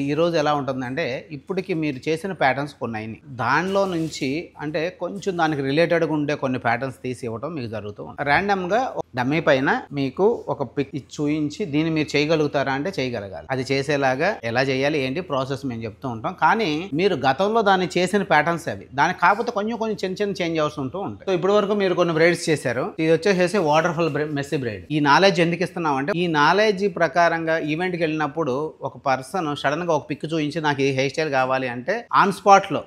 ఈ రోజు ఎలా ఉంటుందంటే ఇప్పటికి మీరు చేసిన ప్యాటర్న్స్ కొన్ని అయినాయి. దానిలో నుంచి అంటే కొంచెం దానికి రిలేటెడ్గా ఉండే కొన్ని ప్యాటర్న్స్ తీసి ఇవ్వడం మీకు జరుగుతూ ఉంటుంది. ర్యాండమ్గా డమ్మీ పైన మీకు ఒక పిక్ చూయించి దీన్ని మీరు చేయగలుగుతారా అంటే చేయగలగాలి. అది చేసేలాగా ఎలా చేయాలి ఏంటి ప్రాసెస్ మేము చెప్తూ ఉంటాం. కానీ మీరు గతంలో దాన్ని చేసిన ప్యాటర్న్స్ అవి దానికి కాకపోతే కొంచెం చిన్న చేంజ్ అవసరం ఉంటూ ఉంటాయి. సో ఇప్పటి వరకు మీరు కొన్ని బ్రైడ్స్ చేశారు. ఇది వచ్చేసి వాటర్ఫుల్ మెస్సీ బ్రైడ్. ఈ నాలెడ్జ్ ఎందుకు ఇస్తున్నాం అంటే ఈ నాలెడ్జ్ ప్రకారంగా ఈవెంట్కి వెళ్ళినప్పుడు ఒక పర్సన్ సడన్ గా ఒక పిక్ చూపించి నాకు ఈ హెయిర్ స్టైల్ కావాలి అంటే ఆన్ స్పాట్ లో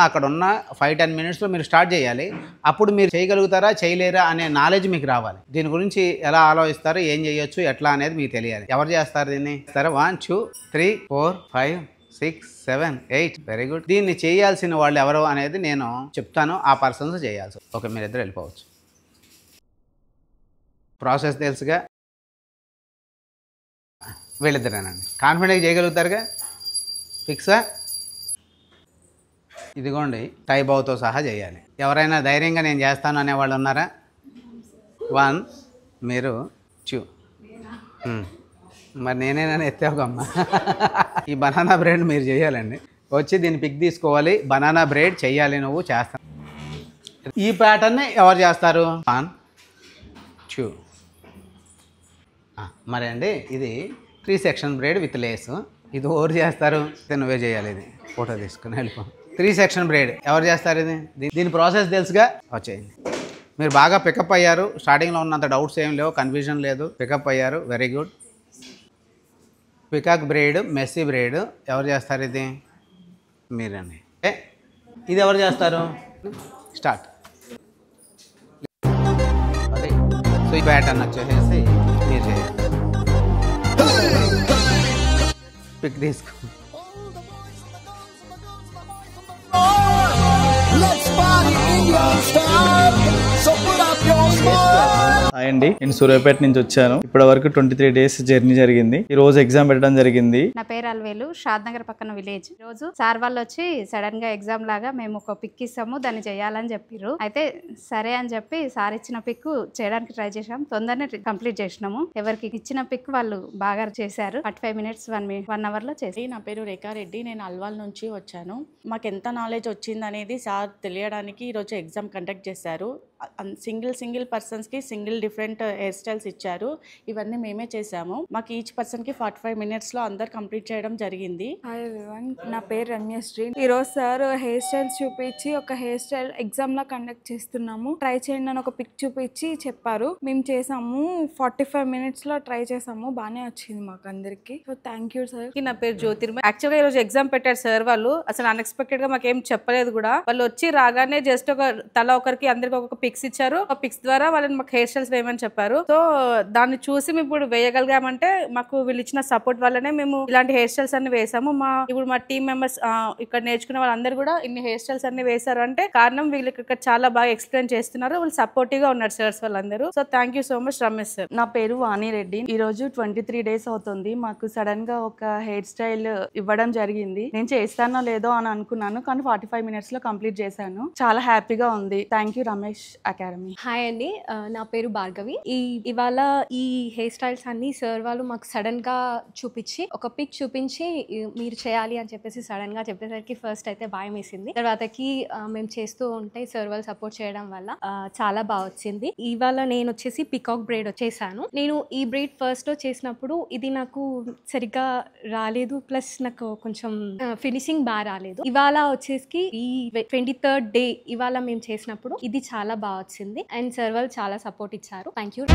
అక్కడ ఉన్న 5-10 మినిట్స్ లో మీరు స్టార్ట్ చేయాలి. అప్పుడు మీరు చేయగలుగుతారా చేయలేరా అనే నాలెడ్జ్ మీకు రావాలి. దీని గురించి ఎలా ఆలోచిస్తారు, ఏం చేయొచ్చు, ఎట్లా అనేది మీకు తెలియాలి. ఎవరు చేస్తారు దీన్ని? సరే 1 2 3 4 5 6 7 8 వెరీ గుడ్. దీన్ని చేయాల్సిన వాళ్ళు ఎవరు అనేది నేను చెప్తాను. ఆ పర్సన్స్ చేయాల్సి. ఓకే, మీరు ఇద్దరు వెళ్ళిపోవచ్చు. ప్రాసెస్ తెలుసుగా, వీళ్ళిద్దరేనండి. కాన్ఫిడెంట్గా చేయగలుగుతారుగా? ఫిక్సా? ఇదిగోండి టై బౌతో సహా చేయాలి. ఎవరైనా ధైర్యంగా నేను చేస్తాను అనేవాళ్ళు ఉన్నారా? 1 మీరు 2 మరి నేనేనని ఎత్తావుకమ్మా. ఈ బనానా బ్రెడ్ మీరు చేయాలండి. వచ్చి దీన్ని పిక్ తీసుకోవాలి. బనానా బ్రెడ్ చెయ్యాలి, నువ్వు చేస్తాను. ఈ ప్యాటర్న్ ఎవరు చేస్తారు? 1 2 మరి అండి ఇది 3 సెక్షన్ బ్రెడ్ విత్ లేస్. ఇది ఎవరు చేస్తారు? నువ్వే చేయాలి. ఇది ఫోటో తీసుకుని వెళ్ళిపో. 3 సెక్షన్ బ్రెడ్ ఎవరు చేస్తారు? ఇది దీని ప్రాసెస్ తెలుసుగా. వచ్చేయండి. మీరు బాగా పికప్ అయ్యారు. స్టార్టింగ్లో ఉన్నంత డౌట్స్ ఏం లేవు, కన్ఫ్యూజన్ లేదు. పికప్ అయ్యారు, very good. Peacock bread, messy bread ఎవరు చేస్తారు? ఇది మీరండి. ఇది ఎవరు చేస్తారు? స్టార్ట్. సో ఈ ప్యాటర్న్ వచ్చేసి మీరు చేయాలి. పిక్ తీసుకో. హాయ్ అండి, నేను సూర్యాపేట నుంచి వచ్చాను. ఇప్పటి వరకు 23 డేస్ జర్నీ జరిగింది. ఈ రోజు ఎగ్జామ్ పెట్టడం జరిగింది. నా పేరు అల్వేలు, షాద్ నగర్ పక్కన విలేజ్. ఈ రోజు సార్ వాళ్ళు వచ్చి సడన్ గా ఎగ్జామ్ లాగా మేము ఒక పిక్ ఇస్తాము, దాన్ని చేయాలని చెప్పారు. అయితే సరే అని చెప్పి సార్ ఇచ్చిన పిక్ చేయడానికి ట్రై చేసాం. తొందరనే కంప్లీట్ చేసినాము. ఎవరికి ఇచ్చిన పిక్ వాళ్ళు బాగా చేశారు. 45 మినిట్స్ 1 అవర్ లో చేసి. నా పేరు రేఖారెడ్డి, నేను అల్వాల్ నుంచి వచ్చాను. మాకు ఎంత నాలెడ్జ్ వచ్చింది అనేది సార్ తెలియడానికి ఈరోజు ఎగ్జామ్ కండక్ట్ చేశారు. సింగిల్ పర్సన్స్కి సింగిల్ డిఫరెంట్ హెయిర్ స్టైల్స్ ఇచ్చారు. ఇవన్నీ మేమే చేసాము. మాకు ఈచ్ పర్సన్కి 45 మినిట్స్లో అందరు కంప్లీట్ చేయడం జరిగింది. హాయ్ ఎవ్రీవన్, నా పేరు రమ్యశ్రీ. ఈరోజు సార్ హెయిర్ స్టైల్స్ చూపించి ఒక హెయిర్ స్టైల్ ఎగ్జామ్ లా కండక్ట్ చేస్తున్నాము, ట్రై చేయండి అని ఒక పిక్ చూపించి చెప్పారు. మేము చేసాము. 45 మినిట్స్ లో ట్రై చేసాము. బాగానే వచ్చింది మాకు అందరికి. So thank you sir. నా పేరు జ్యోతిర్మయ్. యాక్చువల్గా ఈరోజు ఎగ్జామ్ పెట్టారు సార్ వాళ్ళు. అసలు అన్ఎక్స్పెక్టెడ్ గా మాకేం చెప్పలేదు కూడా. వాళ్ళు వచ్చి రాగానే జస్ట్ ఒక తల ఒకరికి అందరికి ఒక పిక్స్ ఇచ్చారు. ఆ పిక్స్ ద్వారా వాళ్ళని మాకు హెయిర్ స్టైల్స్ వేయమని చెప్పారు. సో దాన్ని చూసి మేము ఇప్పుడు వేయగలిగామంటే మాకు వీళ్ళు ఇచ్చిన సపోర్ట్ వల్లనే మేము ఇలాంటి హెయిర్ స్టైల్స్ అన్ని వేసాము. ఇప్పుడు మా టీమ్ మెంబర్స్ ఇక్కడ నేర్చుకునే వాళ్ళందరూ కూడా ఇన్ని హెయిర్ స్టైల్స్ అన్ని వేశారు అంటే కారణం వీళ్ళు ఇక్కడ చాలా బాగా ఎక్స్ప్లెయిన్ చేస్తున్నారు. వాళ్ళు సపోర్టివ్ గా ఉన్నారు సార్స్ వాళ్ళందరూ. So thank you so much Ramesh sir. నా పేరు వాణిరెడ్డి. ఈ రోజు 23 డేస్ అవుతుంది. మాకు సడన్ గా ఒక హెయిర్ స్టైల్ ఇవ్వడం జరిగింది. నేను చేస్తానో లేదో అని అనుకున్నాను, కానీ 45 మినిట్స్ లో కంప్లీట్ చేశాను. చాలా హ్యాపీగా ఉంది. Thank you Ramesh academy. Hi అండి, నా పేరు భార్గవి. ఇవాళ ఈ హెయిర్ స్టైల్స్ అన్ని సార్ వాళ్ళు మాకు సడన్ గా చూపించి ఒక పిక్ చూపించి మీరు చేయాలి అని చెప్పేసి సడన్ గా చెప్పేసరికి ఫస్ట్ అయితే భయం వేసింది. తర్వాతకి మేము చేస్తూ ఉంటే సార్ వాళ్ళు సపోర్ట్ చేయడం వల్ల చాలా బాగా వచ్చింది. ఇవాళ నేను వచ్చేసి పికాక్ బ్రైడ్ చేశాను. నేను ఈ బ్రైడ్ ఫస్ట్ లో చేసినప్పుడు ఇది నాకు సరిగ్గా రాలేదు, ప్లస్ నాకు కొంచెం ఫినిషింగ్ బాగా రాలేదు. ఇవాళ వచ్చేసి ఈ 23rd డే ఇవాళ మేము చేసినప్పుడు ఇది చాలా బాగా వచ్చింది. అండ్ సార్ వాళ్ళు చాలా సపోర్ట్ ఇచ్చారు. Thank you.